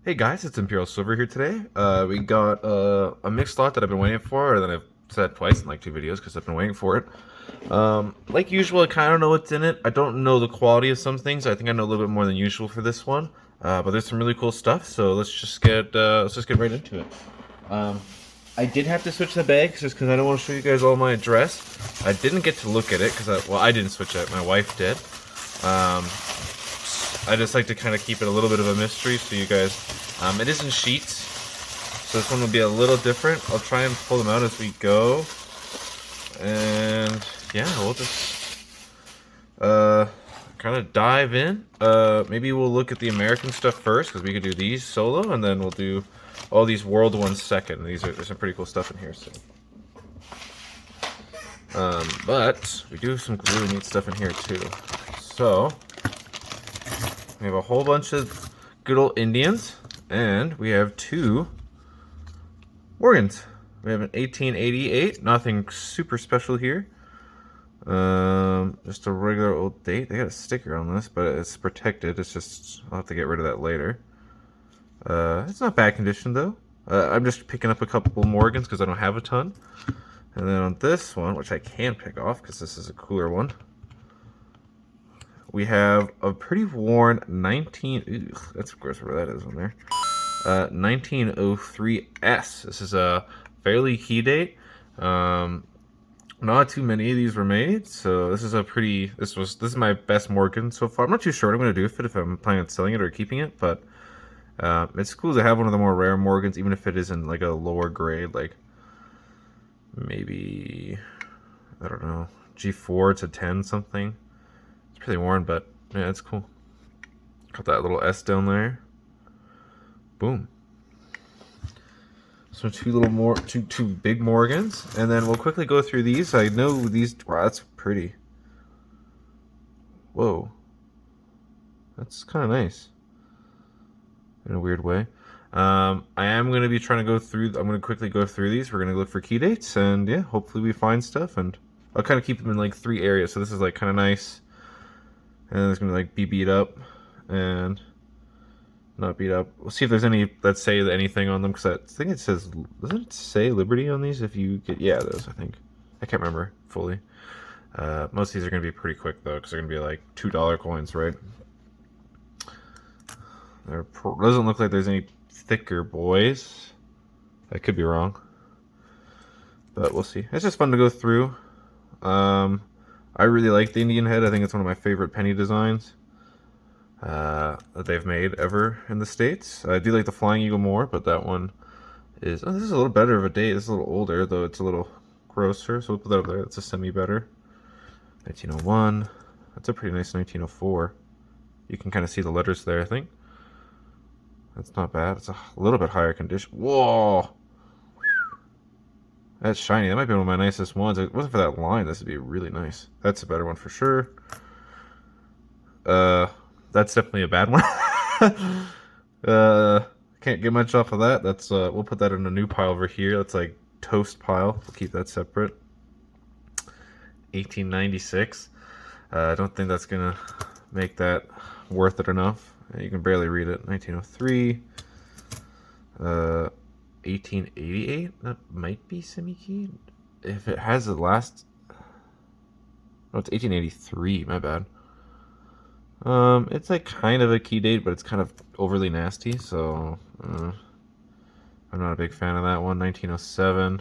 Hey guys, it's Imperial Silver here today. We got a mixed lot that I've been waiting for, or that I've said twice in like 2 videos because I've been waiting for it. Like usual, I kind of know what's in it. I don't know the quality of some things. I think I know a little bit more than usual for this one. But there's some really cool stuff, so let's just get right into it. Um, I did have to switch the bags just because I don't want to show you guys all my address. I didn't get to look at it because I didn't switch it. My wife did. Um, I just like to kind of keep it a little bit of a mystery so you guys. It is in sheets, so this one will be a little different. I'll try and pull them out as we go, and yeah, we'll just kind of dive in. Maybe we'll look at the American stuff first because we could do these solo, and then we'll do all these world ones second. There's some pretty cool stuff in here. So, but we do have some really neat stuff in here too. So we have a whole bunch of good old Indians. And we have two Morgans. We have an 1888, nothing super special here. Just a regular old date. They got a sticker on this, but it's protected. It's just, I'll have to get rid of that later. It's not bad condition though. I'm just picking up a couple Morgans because I don't have a ton. And then on this one, which I can pick off because this is a cooler one, we have a pretty worn 19. Ugh, that's of course where that is on there. 1903S. This is a fairly key date. Not too many of these were made, so this is a pretty. This is my best Morgan so far. I'm not too sure what I'm going to do with it, if I'm planning on selling it or keeping it, but it's cool to have one of the more rare Morgans, even if it is in like a lower grade, like maybe I don't know, G4 to 10 something. It's pretty worn, but yeah, it's cool. Got that little S down there. Boom. So two big Morgans, and then we'll quickly go through these. I know these. Wow, that's pretty. Whoa, that's kind of nice in a weird way. I am going to be trying to go through. I'm going to quickly go through these. We're going to look for key dates, and yeah, hopefully we find stuff. And I'll kind of keep them in like 3 areas. So this is like kind of nice, and it's going to like be beat up, and not beat up. We'll see if there's any that say anything on them, because I think it says, doesn't it say Liberty on these? If you get, yeah, those, I think. I can't remember fully. Most of these are going to be pretty quick though, because they're going to be like $2 coins, right? There doesn't look like there's any thicker boys. I could be wrong, but we'll see. It's just fun to go through. I really like the Indian head. I think it's one of my favorite penny designs that they've made ever in the States. I do like the Flying Eagle more, but that one is, oh, this is a little better of a date. This is a little older, though it's a little grosser, so we'll put that up there. That's a semi-better. 1901. That's a pretty nice 1904. You can kind of see the letters there, I think. That's not bad. It's a little bit higher condition. Whoa! That's shiny. That might be one of my nicest ones. If it wasn't for that line, this would be really nice. That's a better one for sure. That's definitely a bad one. Can't get much off of that. That's we'll put that in a new pile over here. That's like toast pile. We'll keep that separate. 1896. I don't think that's gonna make that worth it enough. You can barely read it. 1903. 1888. That might be semi-keyed. If it has the last. Oh, it's 1883. My bad. It's like kind of a key date, but it's kind of overly nasty, so I'm not a big fan of that one. 1907.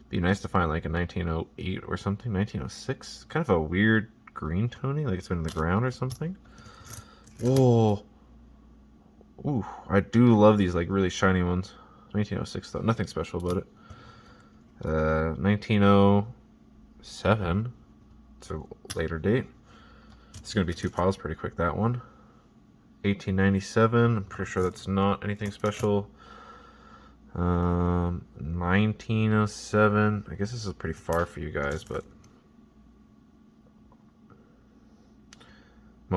Be nice to find like a 1908 or something. 1906. Kind of a weird green toning, like it's been in the ground or something. Whoa. Ooh, I do love these like really shiny ones. 1906 though, nothing special about it. 1907. It's a later date. It's going to be 2 piles pretty quick, that one. 1897. I'm pretty sure that's not anything special. 1907. I guess this is pretty far for you guys, but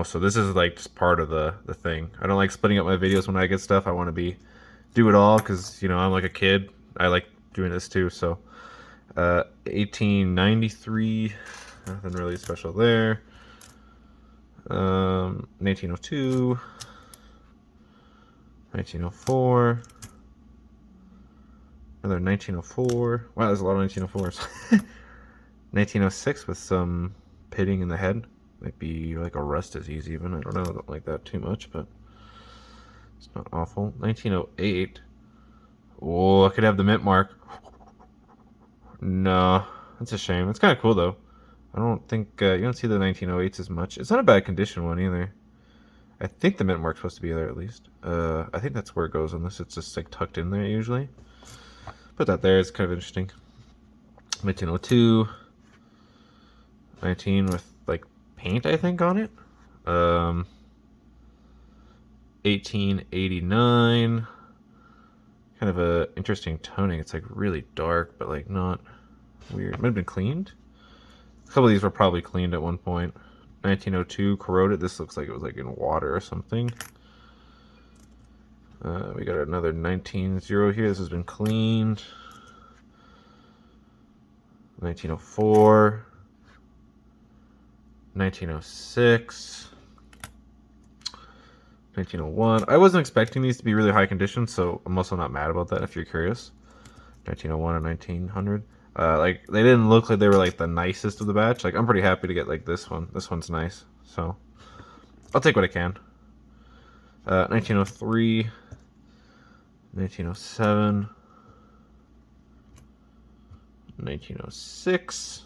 so this is like just part of the thing. I don't like splitting up my videos when I get stuff. I want to do it all because, you know, I'm like a kid. I like doing this too. So 1893. Nothing really special there. 1902, 1904, another 1904. Wow, there's a lot of 1904s. 1906 with some pitting in the head. Might be like a rust disease even. I don't know. I don't like that too much, but it's not awful. 1908. Oh, I could have the mint mark. No, that's a shame. It's kind of cool though. I don't think you don't see the 1908s as much. It's not a bad condition one either. I think the mint mark's supposed to be there at least. I think that's where it goes unless it's just like tucked in there usually. Put that there. It's kind of interesting. 1902. 19 with like paint, I think, on it. 1889. Kind of a interesting toning. It's like really dark, but like not weird. It might have been cleaned. A couple of these were probably cleaned at one point. 1902 corroded. This looks like it was like in water or something. We got another 19-0 here. This has been cleaned. 1904. 1906. 1901. I wasn't expecting these to be really high condition, so I'm also not mad about that if you're curious. 1901 and 1900. Like, they didn't look like they were like the nicest of the batch. Like, I'm pretty happy to get like this one. This one's nice, so I'll take what I can. 1903. 1907. 1906.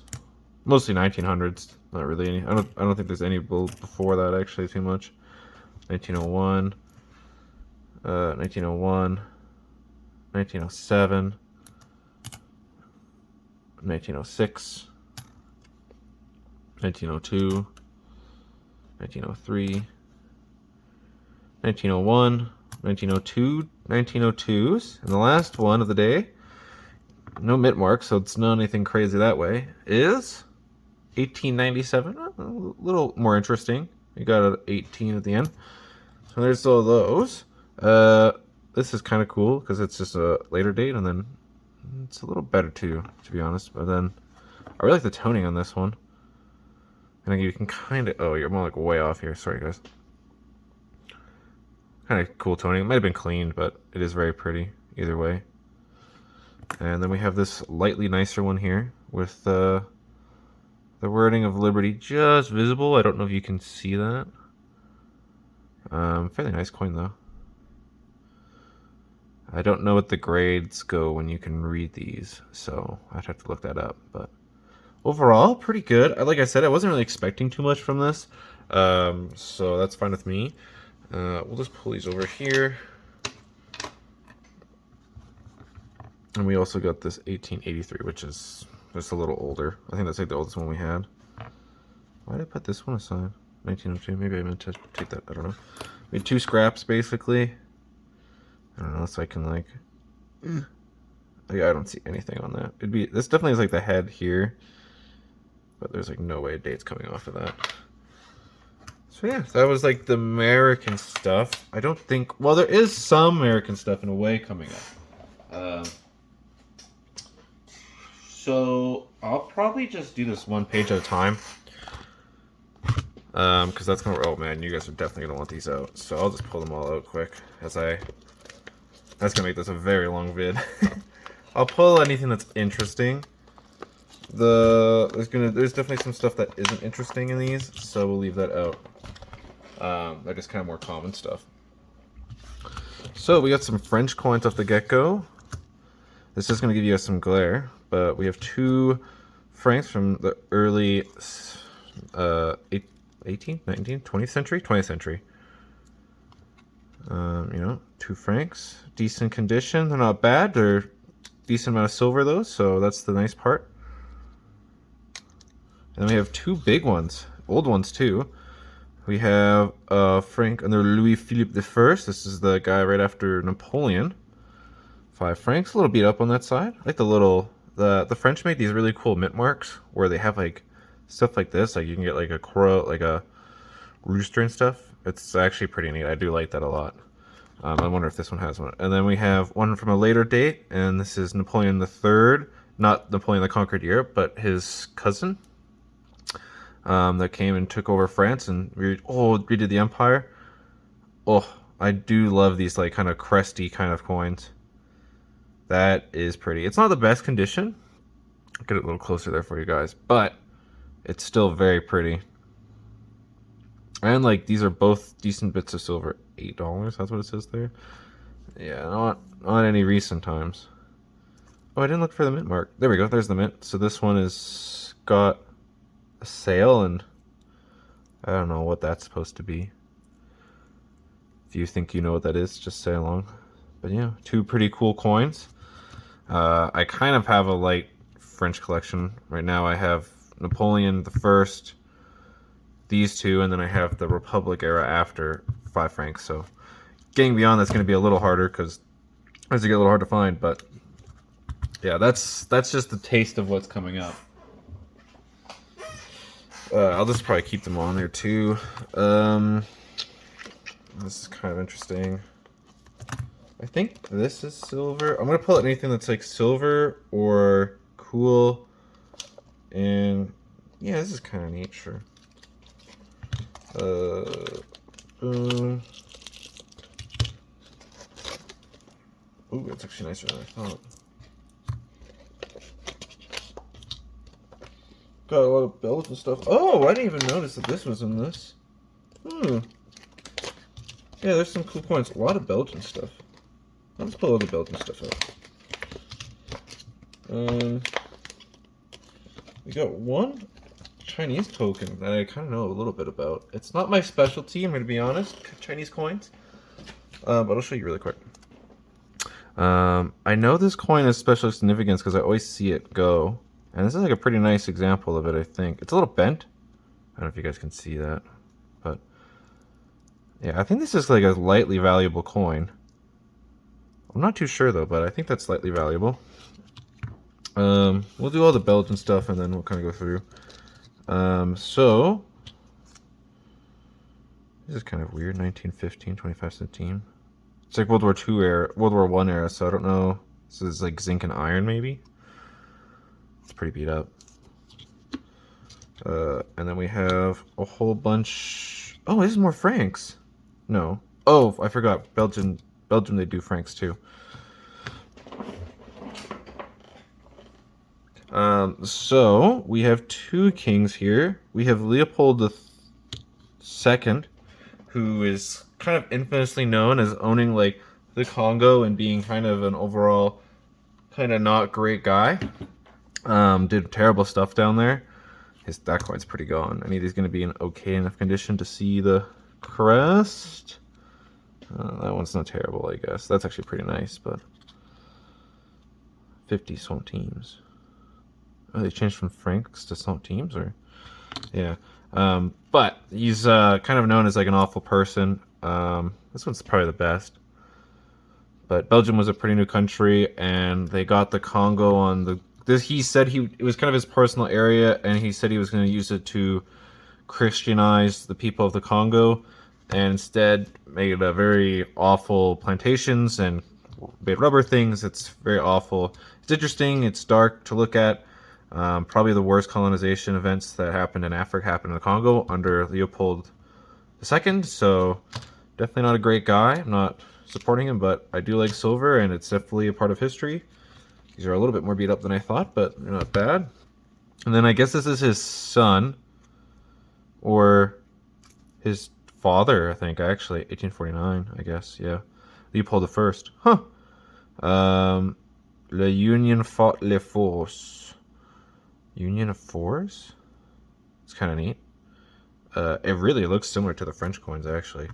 Mostly 1900s. Not really any. I don't think there's any before that actually too much. 1901. 1901. 1907. 1906. 1902. 1903. 1901. 1902. 1902s. And the last one of the day, no mint mark, so it's not anything crazy that way, is 1897. A little more interesting. You got an 18 at the end. So there's all those. This is kind of cool because it's just a later date, and then it's a little better too, to be honest. But then I really like the toning on this one. And you can kind of... Oh, you're more like way off here. Sorry, guys. Kind of cool toning. It might have been cleaned, but it is very pretty either way. And then we have this lightly nicer one here with the wording of Liberty just visible. I don't know if you can see that. Fairly nice coin though. I don't know what the grades go when you can read these, so I'd have to look that up. But overall, pretty good. Like I said, I wasn't really expecting too much from this, so that's fine with me. We'll just pull these over here. And we also got this 1883, which is just a little older. I think that's like the oldest one we had. Why did I put this one aside? 1902, maybe I meant to take that, I don't know. We had two scraps, basically. I don't know, so I can like I don't see anything on that. This definitely is like the head here. But there's like no way a date's coming off of that. So yeah, that was like the American stuff. I don't think, well, there is some American stuff in a way coming up. So I'll probably just do this one page at a time. Because that's gonna, oh man, you guys are definitely gonna want these out. So I'll just pull them all out quick that's gonna make this a very long vid. I'll pull anything that's interesting. There's definitely some stuff that isn't interesting in these, so we'll leave that out. That is kind of more common stuff. So we got some French coins off the get-go. This is going to give you some glare, but we have 2 francs from the early 18th, 19th, 20th century? 20th century. 2 francs. Decent condition. They're not bad. They're decent amount of silver, though, so that's the nice part. And then we have 2 big ones. Old ones, too. We have franc under Louis Philippe I. This is the guy right after Napoleon. 5 francs. A little beat up on that side. I like the French make these really cool mint marks where they have like stuff like this. Like you can get like a crow, like a rooster and stuff. It's actually pretty neat. I do like that a lot. I wonder if this one has one. And then we have one from a later date, and this is Napoleon III. Not Napoleon that conquered Europe, but his cousin. that came and took over France and redid the empire. Oh, I do love these like kind of cresty kind of coins. That is pretty. It's not the best condition. I'll get it a little closer there for you guys, but it's still very pretty. And like these are both decent bits of silver. $8. That's what it says there. Yeah, not any recent times. Oh, I didn't look for the mint mark. There we go. There's the mint. So this one is got a sail, and I don't know what that's supposed to be. If you think you know what that is, just say along. But yeah, two pretty cool coins. I kind of have a light French collection right now. I have Napoleon the First, these two, and then I have the Republic era after 5 francs. So getting beyond that's going to be a little harder because as it get a little hard to find. But yeah, that's just the taste of what's coming up. I'll just probably keep them on there too. This is kind of interesting. I think this is silver. I'm gonna pull out anything that's like silver or cool. And yeah, this is kind of neat, sure. Boom. Ooh, that's actually nicer than I thought. Got a lot of belts and stuff. Oh, I didn't even notice that this was in this. Yeah, there's some cool coins. A lot of Belgian stuff. Let's pull all the Belgian stuff out. We got one Chinese token that I kind of know a little bit about. It's not my specialty, I'm going to be honest, Chinese coins. But I'll show you really quick. I know this coin has special significance because I always see it go. And this is like a pretty nice example of it, I think. It's a little bent. I don't know if you guys can see that. But yeah, I think this is like a lightly valuable coin. I'm not too sure though, but I think that's slightly valuable. We'll do all the Belgian stuff and then we'll kind of go through. So this is kind of weird. 1915, 25 centime. It's like World War II era, World War I era. So I don't know. This is like zinc and iron, maybe. It's pretty beat up. And then we have a whole bunch. Oh, this is more francs. No. Oh, I forgot. Belgium, they do francs too. So we have two kings here. We have Leopold II, who is kind of infamously known as owning like the Congo and being kind of an overall kind of not great guy. Did terrible stuff down there. That coin's pretty gone. I need he's going to be in okay enough condition to see the crest. That one's not terrible, I guess. That's actually pretty nice, but 50 centimes. Oh, they changed from francs to centimes, or yeah. But he's kind of known as like an awful person. This one's probably the best. But Belgium was a pretty new country, and they got the Congo on the. He said it was kind of his personal area, and he said he was going to use it to Christianize the people of the Congo, and instead made a very awful plantations and made rubber things. It's very awful. It's interesting. It's dark to look at. Probably the worst colonization events that happened in Africa happened in the Congo under Leopold II. So definitely not a great guy. I'm not supporting him, but I do like silver, and it's definitely a part of history. These are a little bit more beat up than I thought, but they're not bad. And then I guess this is his son, or his father, I think, actually. 1849, I guess, yeah. Leopold I. Huh. La Union fought les forces. Union of Fours? It's kind of neat. It really looks similar to the French coins, actually.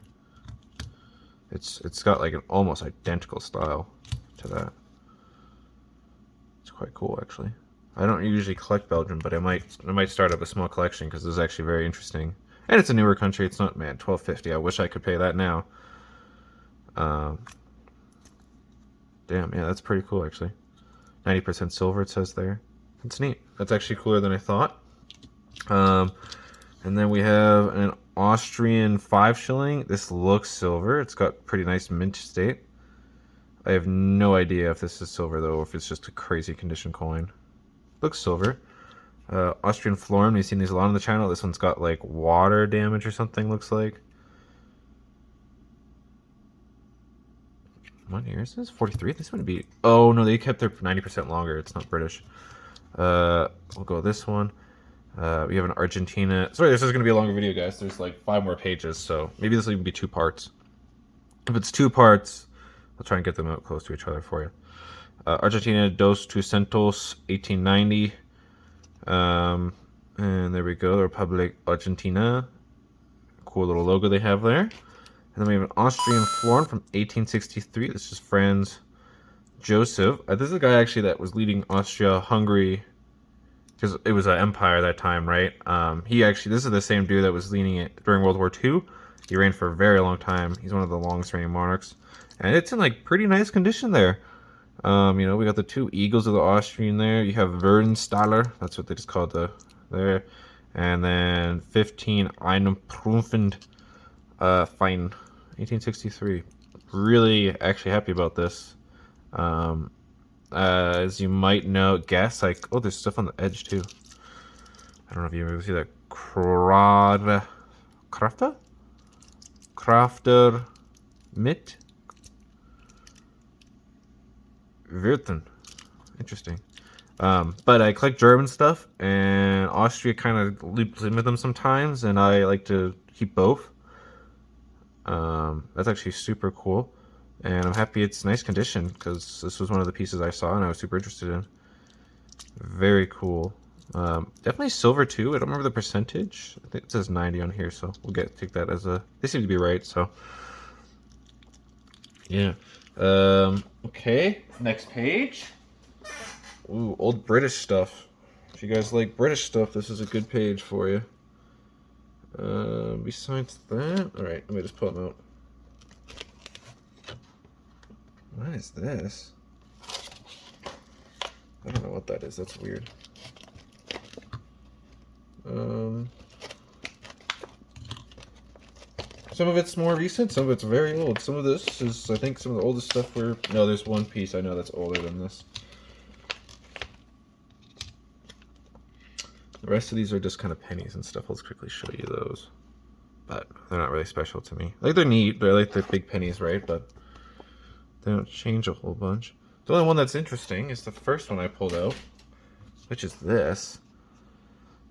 It's got like an almost identical style to that. It's quite cool, actually. I don't usually collect Belgium, but I might start up a small collection because this is actually very interesting. And it's a newer country. It's not, man, $12.50. I wish I could pay that now. Damn, yeah, that's pretty cool, actually. 90% silver, it says there. It's neat. That's actually cooler than I thought. And then we have an Austrian 5 shilling. This looks silver. It's got pretty nice mint state. I have no idea if this is silver, though, or if it's just a crazy condition coin. Looks silver. Austrian florin. We've seen these a lot on the channel. This one's got like water damage or something. Looks like. What year is this? 43? This wouldn't be... Oh, no, they kept their 90% longer. It's not British. We'll go with this one. We have an Argentina... Sorry, this is going to be a longer video, guys. There's like 5 more pages, so maybe this will even be 2 parts. If it's 2 parts, I'll try and get them out close to each other for you. Argentina dos Centavos, 1890. And there we go, the Republic Argentina. Cool little logo they have there. And then we have an Austrian florin from 1863. This is Franz Joseph. This is a guy actually that was leading Austria-Hungary, because it was an empire at that time, right? This is the same dude that was leading it during World War II. He reigned for a very long time. He's one of the longest reigning monarchs. And it's in like pretty nice condition there. You know, we got the 2 eagles of the Austrian there. You have Wernstaller, that's what they just called there. And then 15 Einenprüfend Fine. 1863. Really actually happy about this. As you might know, oh, there's stuff on the edge too. I don't know if you ever see that. Crafter mit Wirten. Interesting. But I collect German stuff, and Austria kind of loops in with them sometimes, and I like to keep both. That's actually super cool, and I'm happy it's nice condition, because this was one of the pieces I saw and I was super interested in. Very cool. Definitely silver too. I don't remember the percentage. I think it says 90 on here, so we'll take that as a... They seem to be right, so... Yeah. Okay, next page. Ooh, old British stuff. If you guys like British stuff, this is a good page for you. Besides that, alright, let me just pull them out. What is this? I don't know what that is, that's weird. Some of it's more recent, some of it's very old. Some of this is, I think, some of the oldest stuff no, there's one piece I know that's older than this. The rest of these are just kind of pennies and stuff. Let's quickly show you those. But they're not really special to me. Like, they're neat. They're like the big pennies, right? But they don't change a whole bunch. The only one that's interesting is the first one I pulled out, which is this.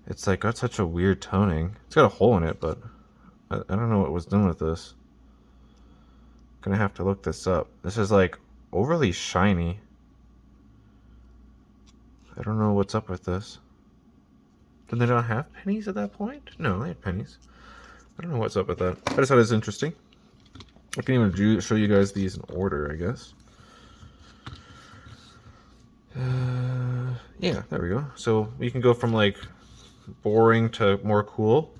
It's like got such a weird toning. It's got a hole in it, but I don't know what was done with this. Gonna have to look this up. This is like overly shiny. I don't know what's up with this. Did they not have pennies at that point? No, they had pennies. I don't know what's up with that. I just thought it was interesting. I can even show you guys these in order, I guess. Yeah, there we go. So we can go from like boring to more cool.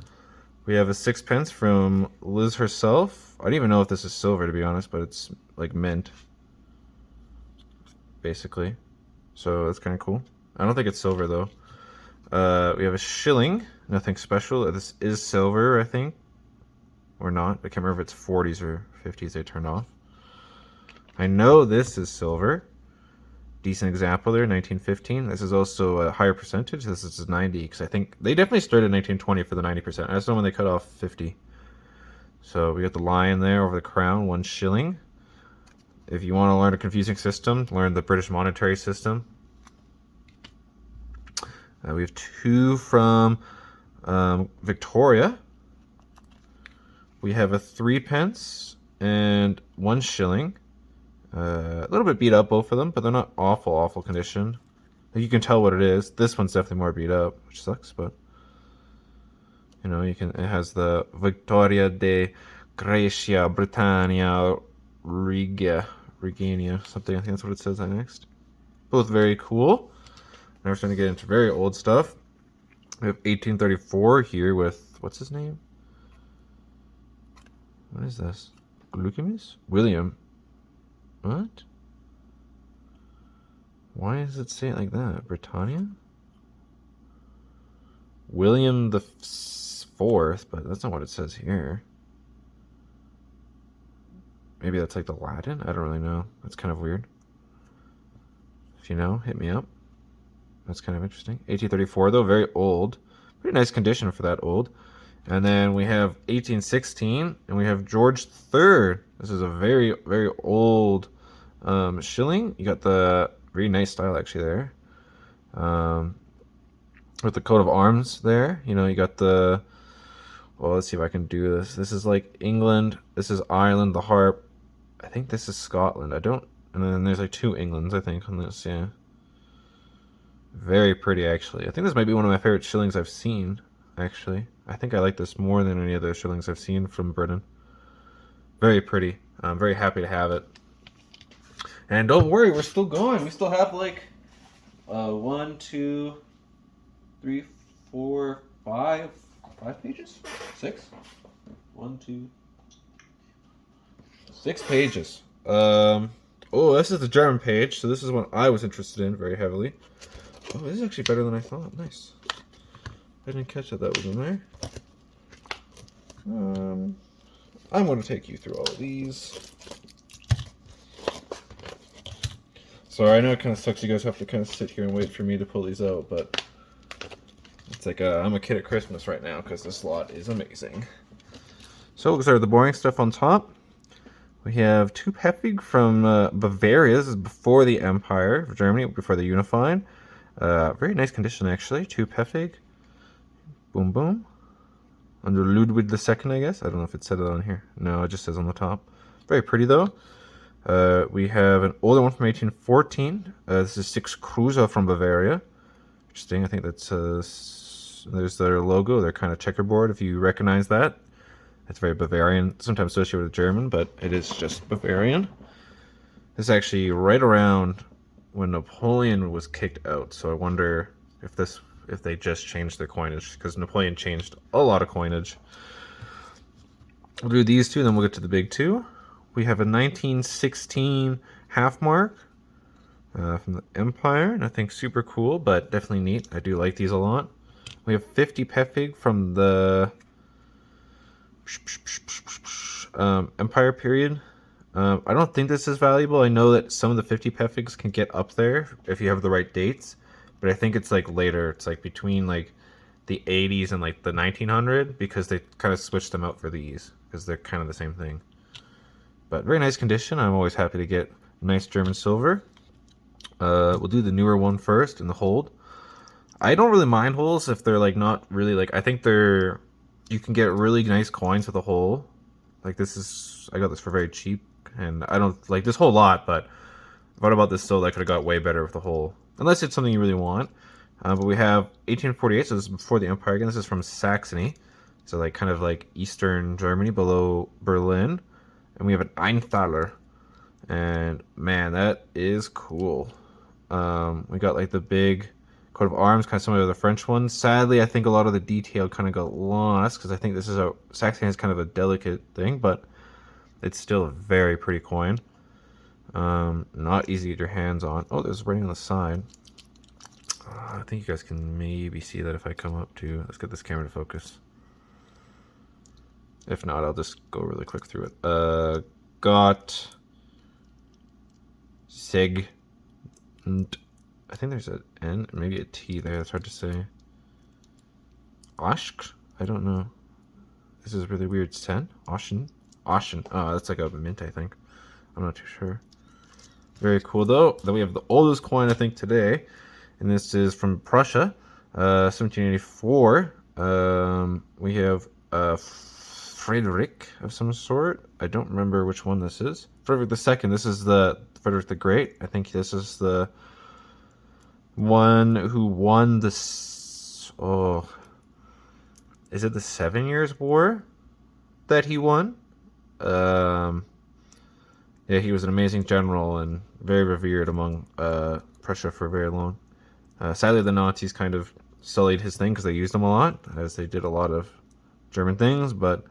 We have a 6-pence from Liz herself. I don't even know if this is silver, to be honest, but it's like mint, basically. So that's kind of cool. I don't think it's silver though. We have a shilling, nothing special. This is silver, I think, or not. I can't remember if it's 40s or 50s they turned off. I know this is silver. Decent example there, 1915. This is also a higher percentage. This is 90, because I think they definitely started in 1920 for the 90%. I just know when they cut off 50. So we got the lion there over the crown, 1 shilling. If you want to learn a confusing system, learn the British monetary system. We have 2 from Victoria. We have a 3-pence and 1 shilling. A little bit beat up, both of them, but they're not awful condition. You can tell what it is. This one's definitely more beat up, which sucks, but you know, it has the Victoria de Gracia Britannia Regania, something. I think that's what it says next. Both very cool. Now we're starting to get into very old stuff. We have 1834 here with, what's his name? What is this? Glucomis? William. What? Why does it say it like that? Britannia? William the 4th, but that's not what it says here. Maybe that's like the Latin? I don't really know. That's kind of weird. If you know, hit me up. That's kind of interesting. 1834 though, very old. Pretty nice condition for that old. And then we have 1816, and we have George III. This is a very, very old shilling. You got the very nice style actually there. With the coat of arms there. You know, you got the... Well, let's see if I can do this. This is like England. This is Ireland, the harp. I think this is Scotland. I don't... And then there's like 2 Englands, I think, on this, yeah. Very pretty, actually. I think this might be one of my favorite shillings I've seen, actually. I think I like this more than any other shillings I've seen from Britain. Very pretty. I'm very happy to have it. And don't worry, we're still going. We still have like 1, 2, 3, 4, 5 pages? 6? 1, 2, 6 pages. Oh, this is the German page, so this is one I was interested in very heavily. Oh, this is actually better than I thought. Nice. I didn't catch that was in there. I'm going to take you through all of these. Sorry, I know it kind of sucks. You guys have to kind of sit here and wait for me to pull these out, but it's like I'm a kid at Christmas right now because this lot is amazing. So we'll start with the boring stuff on top. We have 2 Pfeffig from Bavaria. This is before the Empire of Germany, before they unified. Very nice condition, actually. 2 Pfeffig. Boom, boom. Under Ludwig II, I guess. I don't know if it said it on here. No, it just says on the top. Very pretty, though. We have an older one from 1814. This is 6 Kruse from Bavaria. Interesting. I think that's... there's their logo. They're kind of checkerboard, if you recognize that. It's very Bavarian. Sometimes associated with German, but it is just Bavarian. This is actually right around when Napoleon was kicked out. So I wonder if they just changed their coinage, because Napoleon changed a lot of coinage. We'll do these 2, then we'll get to the big 2. We have a 1916 half mark from the Empire. Nothing super cool, but definitely neat. I do like these a lot. We have 50 Pfeffig from the Empire period. I don't think this is valuable. I know that some of the 50 Pfeffigs can get up there if you have the right dates, but I think it's like later. It's like between like the 80s and like the 1900, because they kind of switched them out for these because they're kind of the same thing. But very nice condition. I'm always happy to get nice German silver. We'll do the newer one first in the hold. I don't really mind holes if they're like not really like... I think they're... You can get really nice coins with a hole. Like this is... I got this for very cheap. And I don't like this whole lot, but what about this still? I could have got way better with the hole. Unless it's something you really want. But we have 1848, so this is before the Empire again. This is from Saxony. So like kind of like Eastern Germany below Berlin. And we have an Einthaler. And man, that is cool. We got like the big coat of arms, kind of similar to the French ones. Sadly, I think a lot of the detail kind of got lost, because I think this is a... Saxony is kind of a delicate thing, but it's still a very pretty coin. Not easy to get your hands on. Oh, there's writing on the side. I think you guys can maybe see that if I come up to... Let's get this camera to focus. If not, I'll just go really quick through it. Got... Seg... I think there's an N, maybe a T there. That's hard to say. Oshk? I don't know. This is really weird. Sen? Oshin? Oshin. Oh, that's like a mint, I think. I'm not too sure. Very cool, though. Then we have the oldest coin, I think, today. And this is from Prussia, 1784. We have Frederick of some sort. I don't remember which one this is. Frederick II. This is the Frederick the Great. I think this is the one who won the... Oh, is it the 7 Years' War that he won? Yeah, he was an amazing general and very revered among Prussia for very long. Sadly, the Nazis kind of sullied his thing because they used him a lot, as they did a lot of German things. But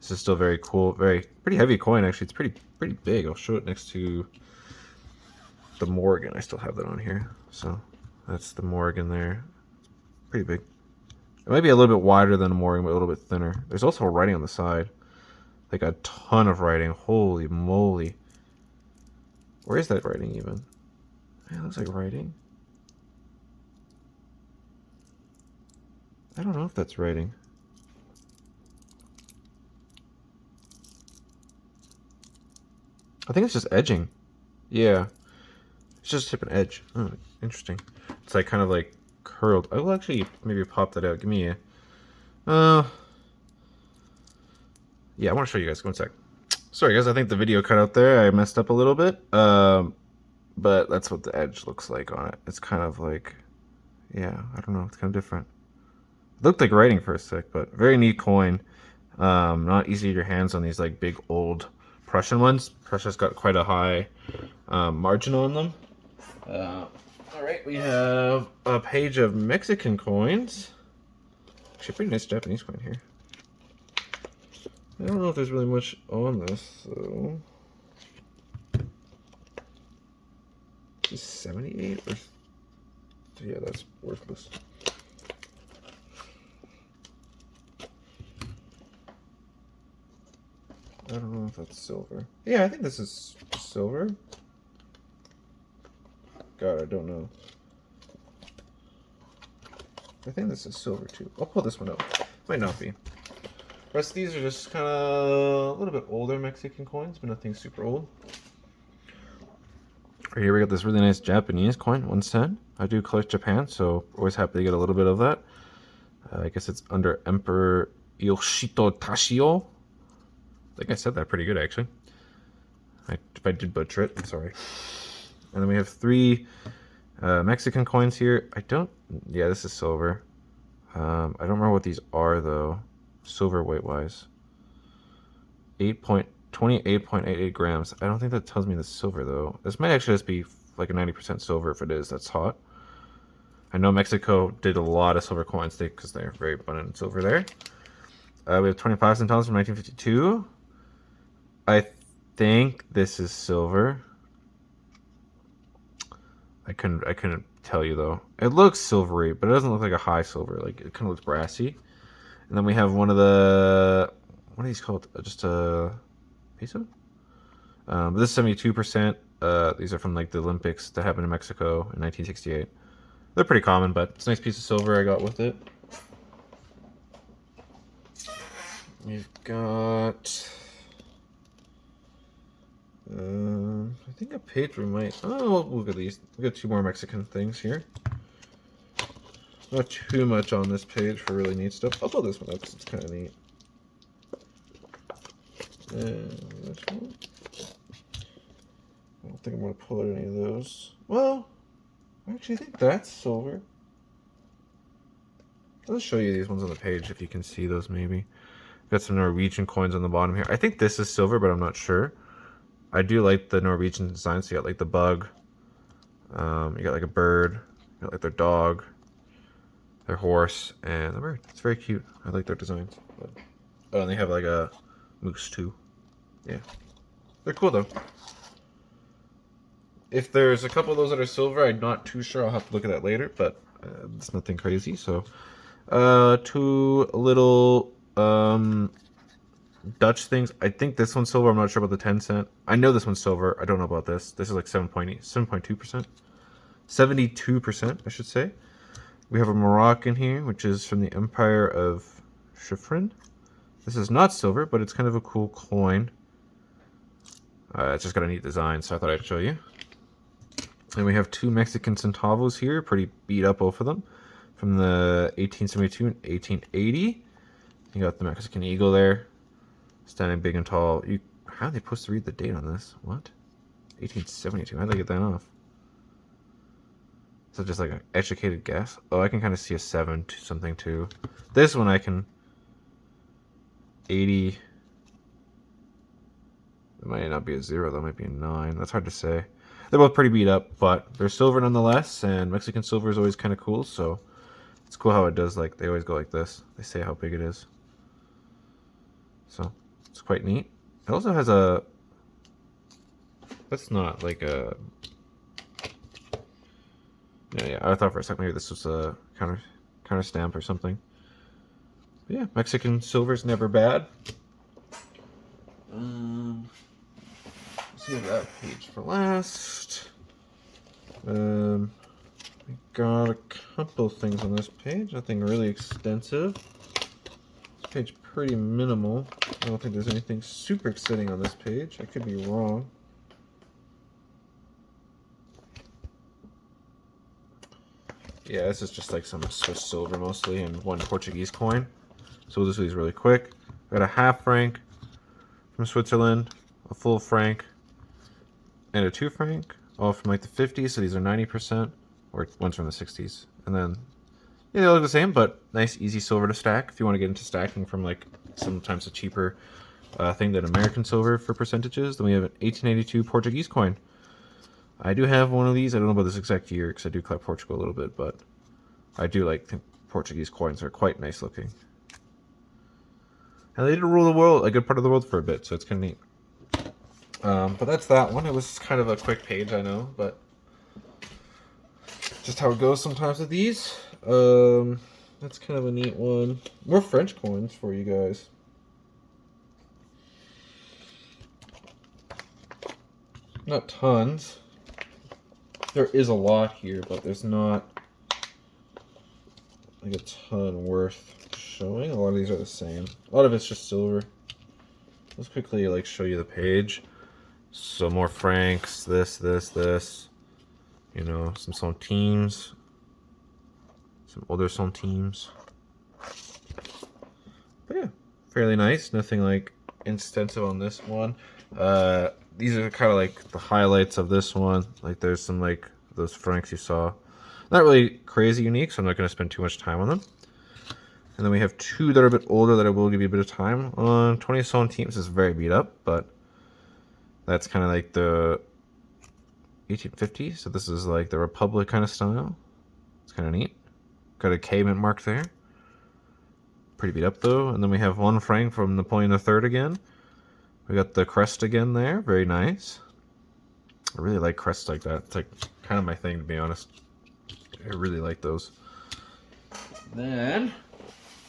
this is still very cool, pretty heavy coin actually. It's pretty big. I'll show it next to the Morgan. I still have that on here, so that's the Morgan there. It's pretty big. It might be a little bit wider than a Morgan, but a little bit thinner. There's also writing on the side, like a ton of writing. Holy moly! Where is that writing even? Man, it looks like writing. I don't know if that's writing. I think it's just edging. Yeah. It's just tip and edge. Oh, interesting. It's like kind of like curled. I will actually maybe pop that out. Give me a... yeah, I want to show you guys. One sec. Sorry guys, I think the video cut out there. I messed up a little bit. But that's what the edge looks like on it. It's kind of like... yeah, I don't know. It's kind of different. It looked like writing for a sec, but very neat coin. Not easy to get your hands on these like big old Prussian ones. Prussia's got quite a high margin on them. All right, we have a page of Mexican coins. Actually, a pretty nice Japanese coin here. I don't know if there's really much on this, so... is this 78 or... yeah, that's worthless. I don't know if that's silver. Yeah, I think this is silver. God, I don't know. I think this is silver too. I'll pull this one out. Might not be. The rest of these are just kind of a little bit older Mexican coins, but nothing super old. Right here we got this really nice Japanese coin, 1 cent. I do collect Japan, so always happy to get a little bit of that. I guess it's under Emperor Yoshito Tashio. I think I said that pretty good, actually. If I did butcher it, I'm sorry. And then we have 3 Mexican coins here. Yeah, this is silver. I don't remember what these are, though. Silver weight-wise. 28.88 grams. I don't think that tells me the silver, though. This might actually just be like a 90% silver. If it is, that's hot. I know Mexico did a lot of silver coins because they're very abundant in silver there. We have 25 centavos from 1952. I think this is silver. I couldn't tell you though. It looks silvery, but it doesn't look like a high silver. Like it kind of looks brassy. And then we have one of the, what are these called? Just a peso. This is 72%. These are from like the Olympics that happened in Mexico in 1968. They're pretty common, but it's a nice piece of silver I got with it. We've got. I think a page we might... oh, we'll look at these. We got 2 more Mexican things here. Not too much on this page for really neat stuff. I'll pull this one up because it's kind of neat. And this one. I don't think I'm going to pull out any of those. Well, I actually think that's silver. I'll show you these ones on the page if you can see those maybe. Got some Norwegian coins on the bottom here. I think this is silver, but I'm not sure. I do like the Norwegian design. So you got like the bug, you got like a bird, you got like their dog, their horse, and the bird. It's very cute. I like their designs. But, oh, and they have like a moose too. Yeah, they're cool though. If there's a couple of those that are silver, I'm not too sure. I'll have to look at that later, but it's nothing crazy. So, 2 little Dutch things. I think this one's silver. I'm not sure about the 10 cent. I know this one's silver. I don't know about this. This is like 7.2%. 72%, I should say. We have a Moroccan here, which is from the Empire of Chifrin. This is not silver, but it's kind of a cool coin. It's just got a neat design, so I thought I'd show you. And we have 2 Mexican centavos here, pretty beat up, both of them, from the 1872 and 1880. You got the Mexican eagle there, standing big and tall. How are they supposed to read the date on this? What? 1872. How'd they get that off? So just like an educated guess. Oh, I can kind of see a 7 to something too. This one I can. 80. It might not be a 0 though. It might be a 9. That's hard to say. They're both pretty beat up, but they're silver nonetheless. And Mexican silver is always kind of cool. So it's cool how it does. Like they always go like this. They say how big it is. So it's quite neat. It also has a. That's not like a. Yeah. I thought for a second maybe this was a counter stamp or something. But yeah, Mexican silver's never bad. Save that page for last. We got a couple things on this page. Nothing really extensive. This page pretty minimal. I don't think there's anything super exciting on this page. I could be wrong. Yeah, this is just like some Swiss silver mostly and one Portuguese coin. So we'll just do these really quick. We got a half franc from Switzerland, a full franc, and a 2 franc, all from like the 50s. So these are 90%, or one's from the 60s. And then, yeah, they look the same, but nice, easy silver to stack. If you want to get into stacking from like sometimes a cheaper thing than American silver for percentages, then we have an 1882 Portuguese coin. I do have one of these. I don't know about this exact year because I do collect Portugal a little bit, but I do like think Portuguese coins are quite nice looking. And they did rule the world, a good part of the world for a bit, so it's kind of neat. But that's that one. It was kind of a quick page, I know, but just how it goes sometimes with these. That's kind of a neat one. More French coins for you guys. Not tons. There is a lot here, but there's not like a ton worth showing. A lot of these are the same. A lot of it's just silver. Let's quickly like show you the page. So more francs, this. You know, some centimes. Some other centimes. But yeah, fairly nice. Nothing like extensive on this one. These are kind of like the highlights of this one. Like there's some like those francs you saw. Not really crazy unique, so I'm not going to spend too much time on them. And then we have two that are a bit older that I will give you a bit of time on. 20 centimes is very beat up, but that's kind of like the 1850. So this is like the Republic kind of style. It's kind of neat. Got a K mint mark there. Pretty beat up though. And then we have 1 franc from Napoleon III again. We got the crest again there. Very nice. I really like crests like that. It's like kind of my thing, to be honest. I really like those. Then,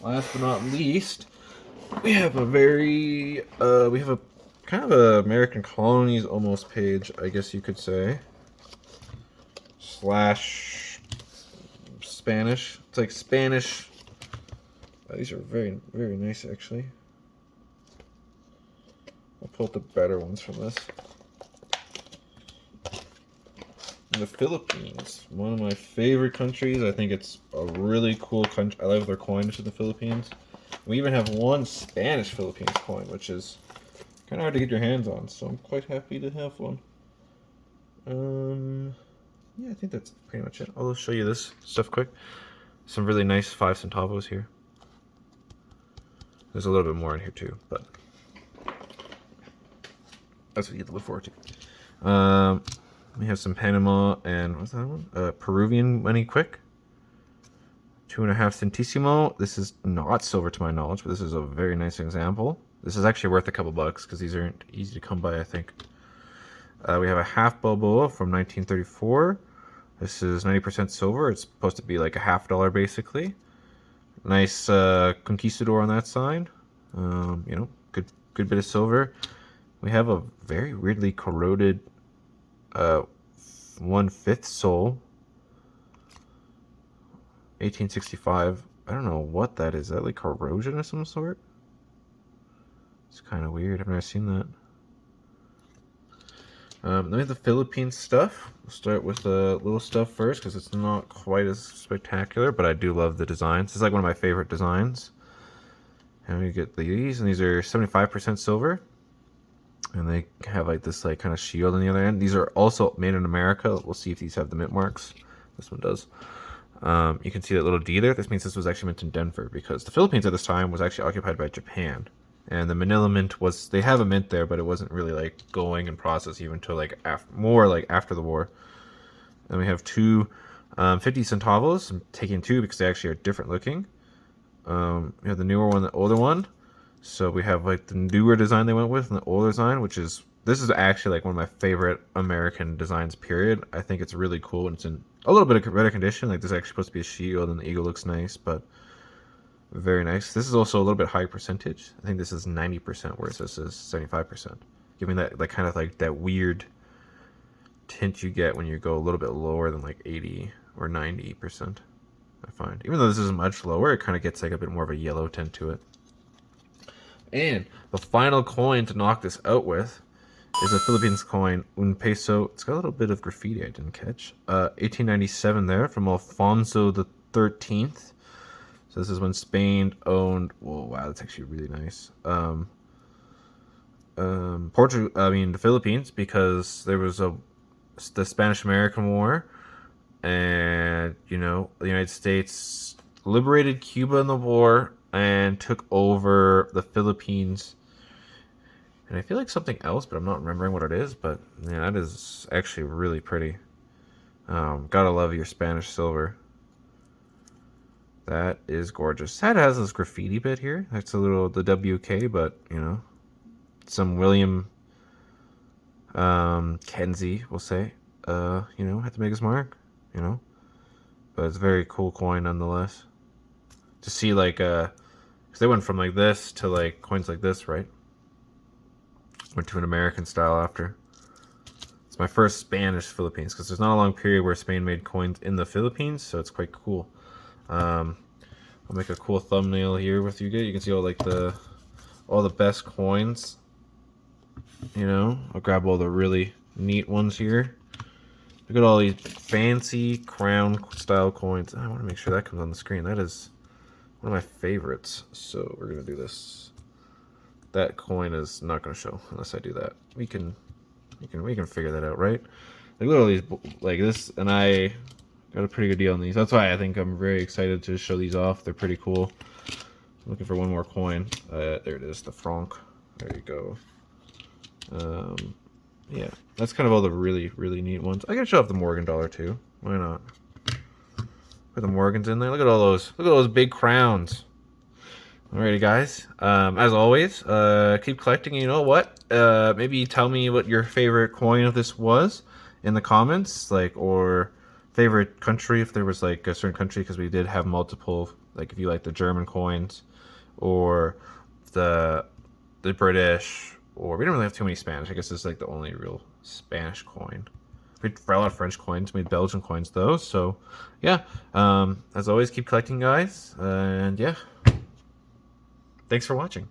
last but not least, we have a very, we have a kind of a American colonies almost page, I guess you could say. Slash Spanish. It's like Spanish. These are very, very nice actually. I'll pull out the better ones from this. The Philippines, one of my favorite countries. I think it's a really cool country. I love their coins to the Philippines. We even have one Spanish Philippines coin, which is kind of hard to get your hands on, so I'm quite happy to have one. Yeah, I think that's pretty much it. I'll show you this stuff quick. Some really nice 5 centavos here. There's a little bit more in here too, but that's what you have to look forward to. We have some Panama and what's that one? Peruvian money quick. 2.5 centissimo. This is not silver to my knowledge, but this is a very nice example. This is actually worth a couple bucks because these aren't easy to come by, I think. We have a half Balboa from 1934. This is 90% silver. It's supposed to be like a $50 basically. Nice conquistador on that side. You know, good bit of silver. We have a very weirdly corroded 1/5 sol. 1865. I don't know what that is. Is that like corrosion of some sort? It's kind of weird. I've never seen that. Then we have the Philippines stuff. We'll start with the little stuff first because it's not quite as spectacular, but I do love the designs. It's like one of my favorite designs. And we get these, and these are 75% silver. And they have like this like kind of shield on the other end. These are also made in America. We'll see if these have the mint marks. This one does. You can see that little D there. This means this was actually mint in Denver because the Philippines at this time was actually occupied by Japan. And the Manila Mint was, they have a mint there, but it wasn't really like going in process even until like more like after the war. And we have two 50 centavos. I'm taking two because they actually are different looking. We have the newer one, the older one. So we have like the newer design they went with and the older design, which is, this is actually like one of my favorite American designs, period. I think it's really cool and it's in a little bit of better condition. Like this is actually supposed to be a shield and the eagle looks nice, but very nice. This is also a little bit higher percentage. I think this is 90%, whereas this is 75%. Giving that like kind of like that weird tint you get when you go a little bit lower than like 80 or 90%. I find. Even though this is much lower, it kind of gets like a bit more of a yellow tint to it. And the final coin to knock this out with is a Philippines coin, un peso. It's got a little bit of graffiti I didn't catch. 1897 there from Alfonso the 13th. So this is when Spain owned. Oh wow, that's actually really nice. The Philippines, because there was the Spanish-American War, and the United States liberated Cuba in the war and took over the Philippines. And I feel like something else, but I'm not remembering what it is. But yeah, that is actually really pretty. Gotta love your Spanish silver. That is gorgeous. It has this graffiti bit here. That's the WK, but some William Kenzie, we'll say, had to make his mark, but it's a very cool coin nonetheless. To see because they went from like this to like coins like this, right? Went to an American style after. It's my first Spanish Philippines, because there's not a long period where Spain made coins in the Philippines, so it's quite cool. I'll make a cool thumbnail here with you guys. You can see all the best coins. I'll grab all the really neat ones here. Look at all these fancy crown style coins. I want to make sure that comes on the screen. That is one of my favorites. So we're gonna do this. That coin is not gonna show unless I do that. We can figure that out, right? Like look at all these like this, and I got a pretty good deal on these. That's why I think I'm very excited to show these off. They're pretty cool. I'm looking for one more coin. There it is, the franc. There you go. Yeah, that's kind of all the really, really neat ones. I gotta show off the Morgan dollar too. Why not? Put the Morgans in there. Look at all those. Look at those big crowns. Alrighty, guys. As always, keep collecting. You know what? Maybe tell me what your favorite coin of this was in the comments, or favorite country if there was like a certain country, because we did have multiple. Like if you like the German coins, or the British. Or we didn't really have too many Spanish. I guess this is like the only real Spanish coin. We had a lot of French coins. We made Belgian coins though. So yeah. As always, keep collecting, guys. And yeah. Thanks for watching.